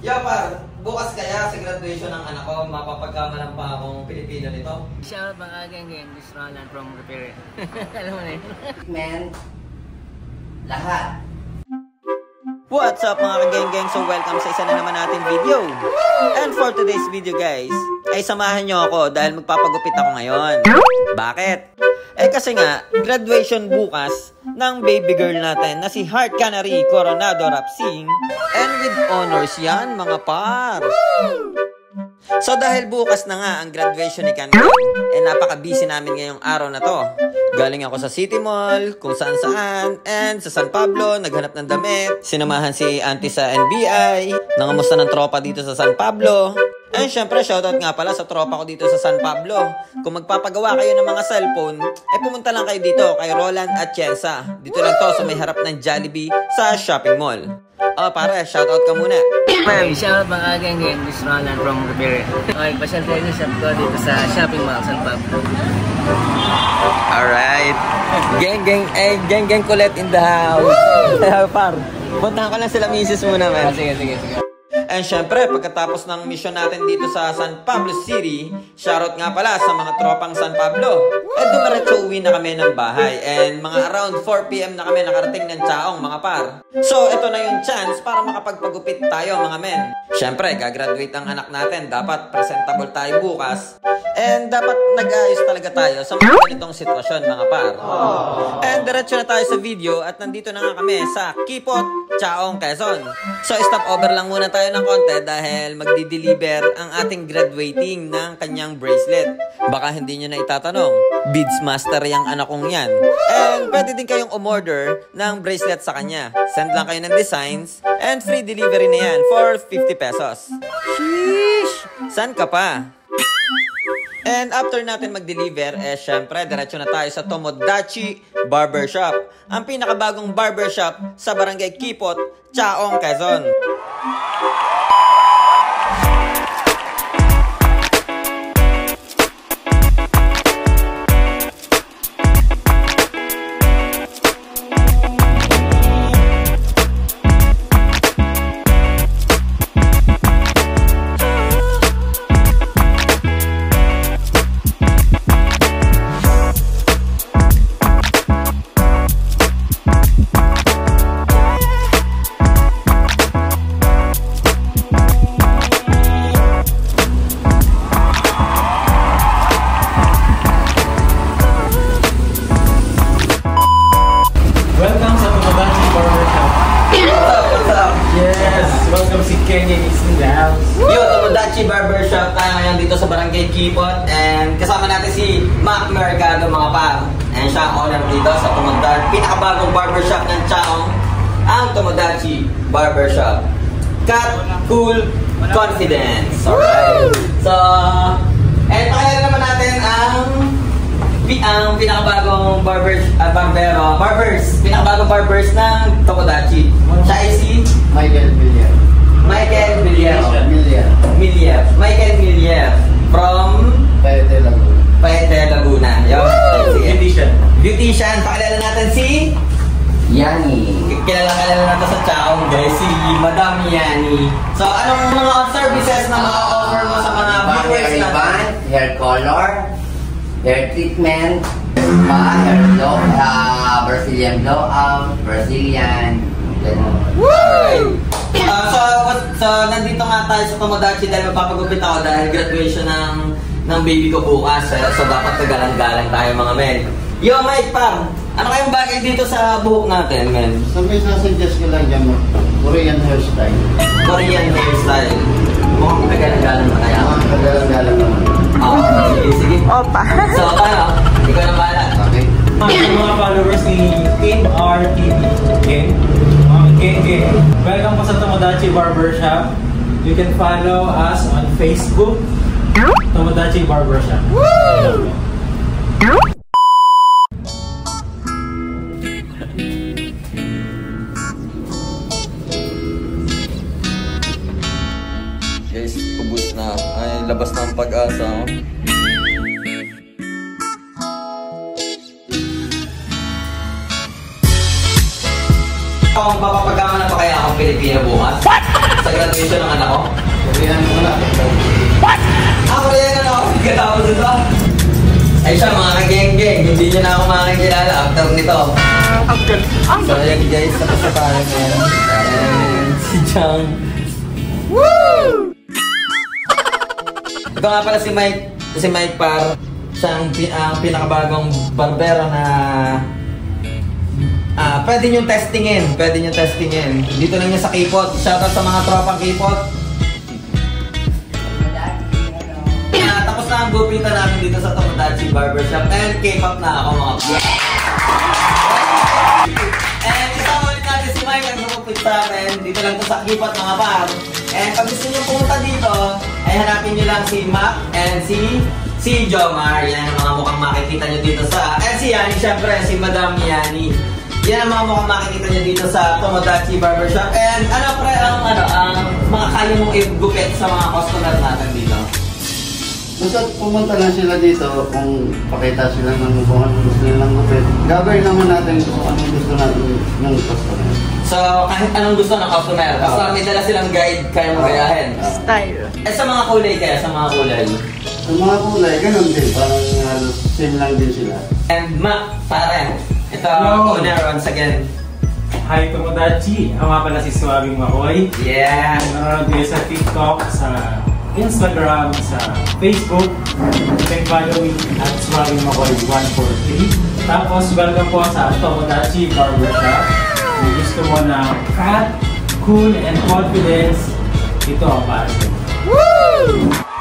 Yo par, bukas kaya sa graduation ng anak ko, mapapagkamalan pa akong Pilipino nito. Shout out mga gang-gang, this is Roland from Repair. Alam mo na yun. Men, lahat. What's up mga ka-gang-gang? So welcome sa isa na naman nating video. And for today's video guys, ay samahan nyo ako dahil magpapagupit ako ngayon. Bakit? Eh kasi nga, graduation bukas ng baby girl natin na si Heart Canary Coronado Rapsing. And with honors yan mga par. So dahil bukas na nga ang graduation ni Canary, eh napaka-busy namin ngayong araw na to. Galing ako sa City Mall, kung saan saan, and sa San Pablo, naghanap ng damit. Sinamahan si auntie sa NBI, nangamusta ng tropa dito sa San Pablo. And syempre, shoutout nga pala sa tropa ko dito sa San Pablo. Kung magpapagawa kayo ng mga cellphone, eh pumunta lang kayo dito kay Roland at Atienza. Dito lang to sa may harap ng Jollibee sa shopping mall. Oh pare, shoutout ka muna. Shout out mga gang-gang, this is Roland from Repair. Okay, pasyal tayo sa shop ko dito sa shopping mall, San Pablo. Alright. Gang-gang kulit in the house. Par, puntahan ko lang sila misis muna man. Sige. And syempre, pagkatapos ng mission natin dito sa San Pablo City, shoutout nga pala sa mga tropang San Pablo. Eh dumiretso uwi na kami ng bahay. And mga around 4 PM na kami nakarating ng Chaong mga par. So ito na yung chance para makapagpagupit tayo mga men. Syempre, gagraduate ang anak natin. Dapat presentable tayo bukas. And dapat nag-ayos talaga tayo sa mga ganitong sitwasyon mga par. And diretso na tayo sa video at nandito na nga kami sa Kipot, Chaong, Quezon. So stop over lang muna tayo ng konti dahil magdi-deliver ang ating graduating ng kanyang bracelet. Baka hindi nyo na itatanong, beads master yung anak kong yan. And pwede din kayong umorder ng bracelet sa kanya. Send lang kayo ng designs and free delivery na yan for 50 pesos. Sheesh! San ka pa? And after natin mag-deliver, eh syempre, diretso na tayo sa Tomodachi Barbershop. Ang pinakabagong barbershop sa Barangay Kipot, Chaong, Quezon. Tomodachi Barbershop tayo ngayon dito sa Barangay Kipot and kasama natin si Mac Mercado mga par. And siya ang owner dito sa Tomodachi, pinakabagong barbershop ng Chaong, ang Tomodachi Barbershop. Cut, cool, confidence. Alright. So, and pakilala naman natin ang pinakabagong pinakabagong barbers ng Tomodachi. Siya ay si Michael Villar. Michael Villar from Paete, Laguna. Beautician. Pakilala natin si Yani. Kilala natin sa Chaong guys, si Madam Yani. So anong mga services na ma-offer mo sa mga viewers natin? Hair color, hair treatment, hair blow, Brazilian blowout, Brazilian. Alright. So nandito nga tayo sa Tomodachi dahil magpapagupit ako dahil graduation ng baby ko bukas. So dapat nagalang-galang tayo mga men. Yo Mike Pam, ano kayong bagay dito sa buhok natin men? So may sasuggest ko lang dyan mo, Korean hairstyle. Korean hairstyle. Mukhang nagalang-galang na kaya. Nagalang-galang naman. Sige. Opa. So paano? Ikaw na bahala. Okay. Mga followers ni Team RTV Gang. Welcome po sa Tomodachi Barbershop. You can follow us on Facebook, Tomodachi Barbershop. Guys, ubus na. Ay, labas na ang pag-asa. Papapagama na pa kaya ako akong Pilipino bukas. Sa graduation ng anak ko. Korean mo na. Ako rin ano, katapos ito. Ay siya, mga kageng-geng, hindi nyo na ako makikilala after nito. So yun guys, tapos na tayo ngayon. And si Chang. Woo! Ito nga pala si Mike Par. Siya ang pinakabagong barbero na pwede nyo testingin. Dito lang niya sa K-pop. Shoutout sa mga tropang K-pop. Tapos na ang gupitan namin dito sa Tomodachi Barbershop. And K-pop na ako mga p***. And isama ulit natin si Mike ang gumupit sa amin. Dito lang to sa K-pop mga par. And pag gusto nyo pumunta dito, ay hanapin nyo lang si Mac and si Jomar. Yan ang mga mukhang makikita nyo dito sa... And si Yani, syempre, si Madam Yani. Yan ang mga mukhang makikita nyo dito sa Tomodachi Barbershop. And ano pre, ang mga kaya mong i-gupit sa mga customer natin dito? Basta pumunta lang sila dito kung pakita sila ng kung anong gusto nilang gupit. Gagawin naman natin kung anong gusto natin ng customer. So, kahit anong gusto ng customer, basta may dala silang guide, kaya mo gayahin. Style. Sa mga kulay kaya, sa mga kulay. Sa mga kulay, ganun din. Parang halos same lang din sila. And Ma, pare, ito Hello. owner once again. Hi Tomodachi! Ako nga pala si Suabing Makoy. Yeah! Nanonood kayo sa TikTok, sa Instagram, sa Facebook. You can follow me at Suabing Makoy 143. Tapos, welcome po sa Tomodachi Barbershop. Kung gusto mo ng cut, cool, and confidence, ito ang para sa inyo. Woo!